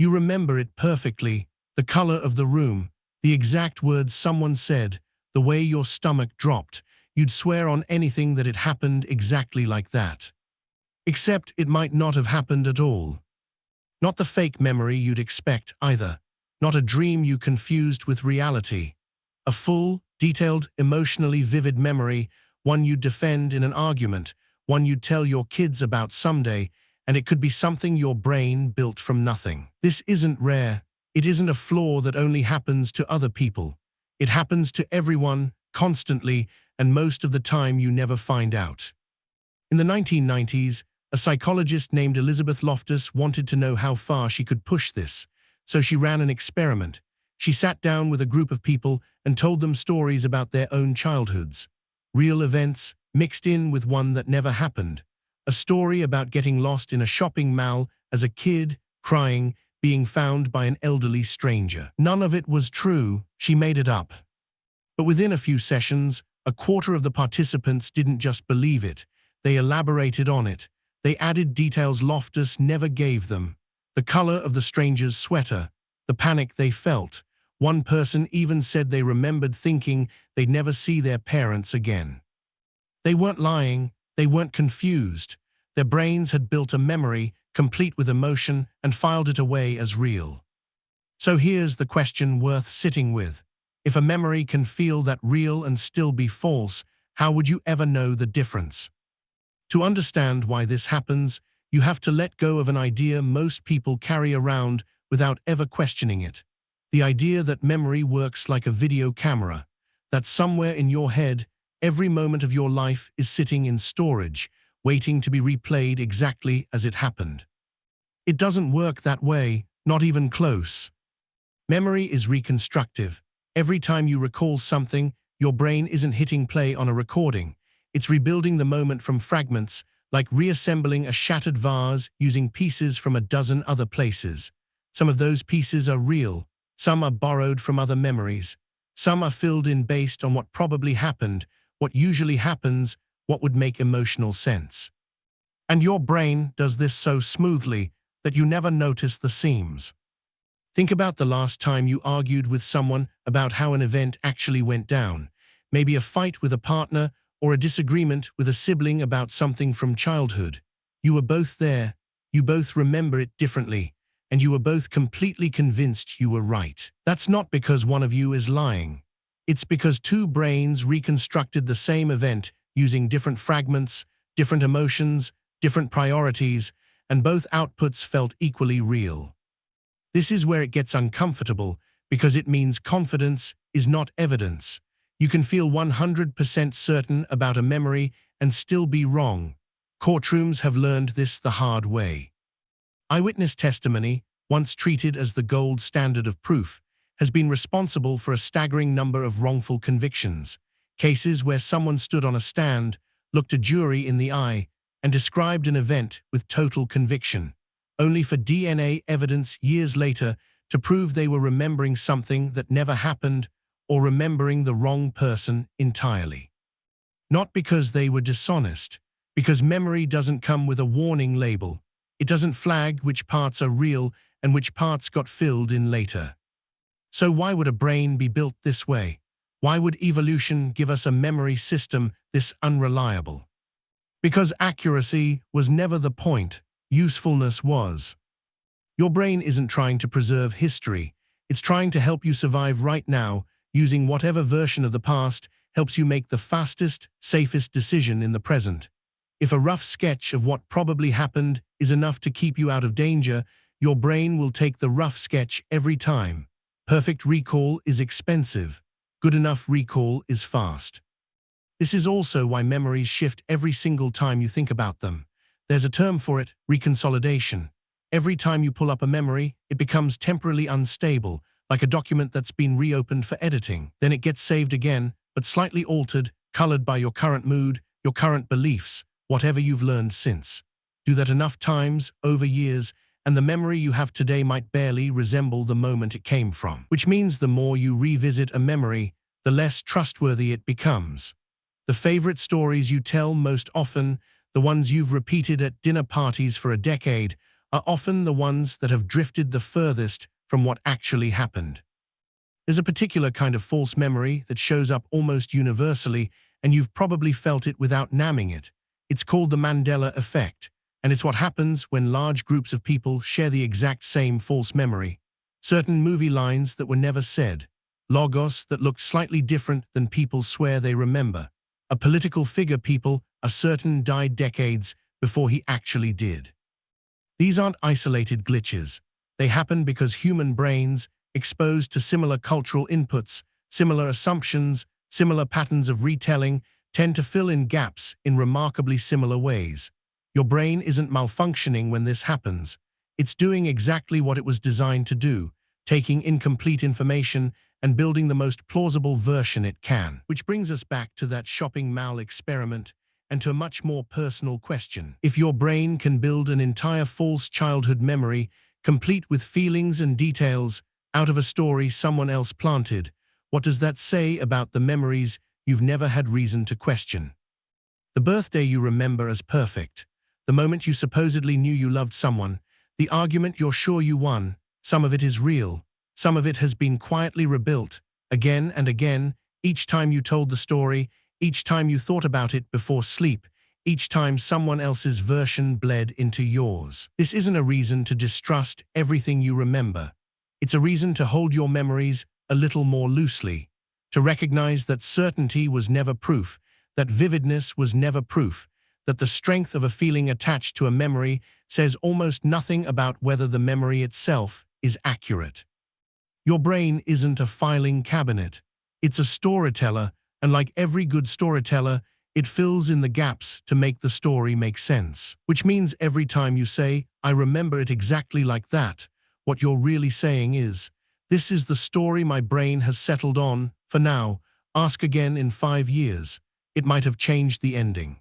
You remember it perfectly, the color of the room, the exact words someone said, the way your stomach dropped. You'd swear on anything that it happened exactly like that. Except it might not have happened at all. Not the fake memory you'd expect either. Not a dream you confused with reality. A full, detailed, emotionally vivid memory, one you'd defend in an argument, one you'd tell your kids about someday, and it could be something your brain built from nothing. This isn't rare. It isn't a flaw that only happens to other people. It happens to everyone, constantly, and most of the time you never find out. In the 1990s, a psychologist named Elizabeth Loftus wanted to know how far she could push this, so she ran an experiment. She sat down with a group of people and told them stories about their own childhoods. Real events mixed in with one that never happened. A story about getting lost in a shopping mall as a kid, crying, being found by an elderly stranger. None of it was true, she made it up. But within a few sessions, a quarter of the participants didn't just believe it, they elaborated on it. They added details Loftus never gave them. The color of the stranger's sweater, the panic they felt. One person even said they remembered thinking they'd never see their parents again. They weren't lying, they weren't confused. Their brains had built a memory, complete with emotion, and filed it away as real. So here's the question worth sitting with. If a memory can feel that real and still be false, how would you ever know the difference? To understand why this happens, you have to let go of an idea most people carry around without ever questioning it. The idea that memory works like a video camera, that somewhere in your head, every moment of your life is sitting in storage, waiting to be replayed exactly as it happened. It doesn't work that way, not even close. Memory is reconstructive. Every time you recall something, your brain isn't hitting play on a recording. It's rebuilding the moment from fragments, like reassembling a shattered vase using pieces from a dozen other places. Some of those pieces are real, some are borrowed from other memories, some are filled in based on what probably happened, what usually happens, what would make emotional sense. And your brain does this so smoothly that you never notice the seams. Think about the last time you argued with someone about how an event actually went down, maybe a fight with a partner or a disagreement with a sibling about something from childhood. You were both there, you both remember it differently, and you were both completely convinced you were right. That's not because one of you is lying. It's because two brains reconstructed the same event using different fragments, different emotions, different priorities, and both outputs felt equally real. This is where it gets uncomfortable, because it means confidence is not evidence. You can feel 100% certain about a memory and still be wrong. Courtrooms have learned this the hard way. Eyewitness testimony, once treated as the gold standard of proof, has been responsible for a staggering number of wrongful convictions. Cases where someone stood on a stand, looked a jury in the eye, and described an event with total conviction, only for DNA evidence years later to prove they were remembering something that never happened or remembering the wrong person entirely. Not because they were dishonest, because memory doesn't come with a warning label. It doesn't flag which parts are real and which parts got filled in later. So why would a brain be built this way? Why would evolution give us a memory system this unreliable? Because accuracy was never the point, usefulness was. Your brain isn't trying to preserve history. It's trying to help you survive right now, using whatever version of the past helps you make the fastest, safest decision in the present. If a rough sketch of what probably happened is enough to keep you out of danger, your brain will take the rough sketch every time. Perfect recall is expensive. Good enough recall is fast. This is also why memories shift every single time you think about them. There's a term for it, reconsolidation. Every time you pull up a memory, it becomes temporarily unstable, like a document that's been reopened for editing. Then it gets saved again, but slightly altered, colored by your current mood, your current beliefs, whatever you've learned since. Do that enough times, over years, and the memory you have today might barely resemble the moment it came from. Which means the more you revisit a memory, the less trustworthy it becomes. The favorite stories you tell most often, the ones you've repeated at dinner parties for a decade, are often the ones that have drifted the furthest from what actually happened. There's a particular kind of false memory that shows up almost universally, and you've probably felt it without naming it. It's called the Mandela effect, and it's what happens when large groups of people share the exact same false memory. Certain movie lines that were never said, logos that looked slightly different than people swear they remember, a political figure people are certain died decades before he actually did. These aren't isolated glitches. They happen because human brains, exposed to similar cultural inputs, similar assumptions, similar patterns of retelling, tend to fill in gaps in remarkably similar ways. Your brain isn't malfunctioning when this happens. It's doing exactly what it was designed to do, taking incomplete information and building the most plausible version it can. Which brings us back to that shopping mall experiment and to a much more personal question. If your brain can build an entire false childhood memory, complete with feelings and details, out of a story someone else planted, what does that say about the memories you've never had reason to question? The birthday you remember as perfect, the moment you supposedly knew you loved someone, the argument you're sure you won, some of it is real, some of it has been quietly rebuilt, again and again, each time you told the story, each time you thought about it before sleep, each time someone else's version bled into yours. This isn't a reason to distrust everything you remember. It's a reason to hold your memories a little more loosely, to recognize that certainty was never proof, that vividness was never proof, that the strength of a feeling attached to a memory says almost nothing about whether the memory itself is accurate. Your brain isn't a filing cabinet. It's a storyteller, and like every good storyteller, it fills in the gaps to make the story make sense. Which means every time you say, "I remember it exactly like that," what you're really saying is, "This is the story my brain has settled on, for now. Ask again in 5 years. It might have changed the ending."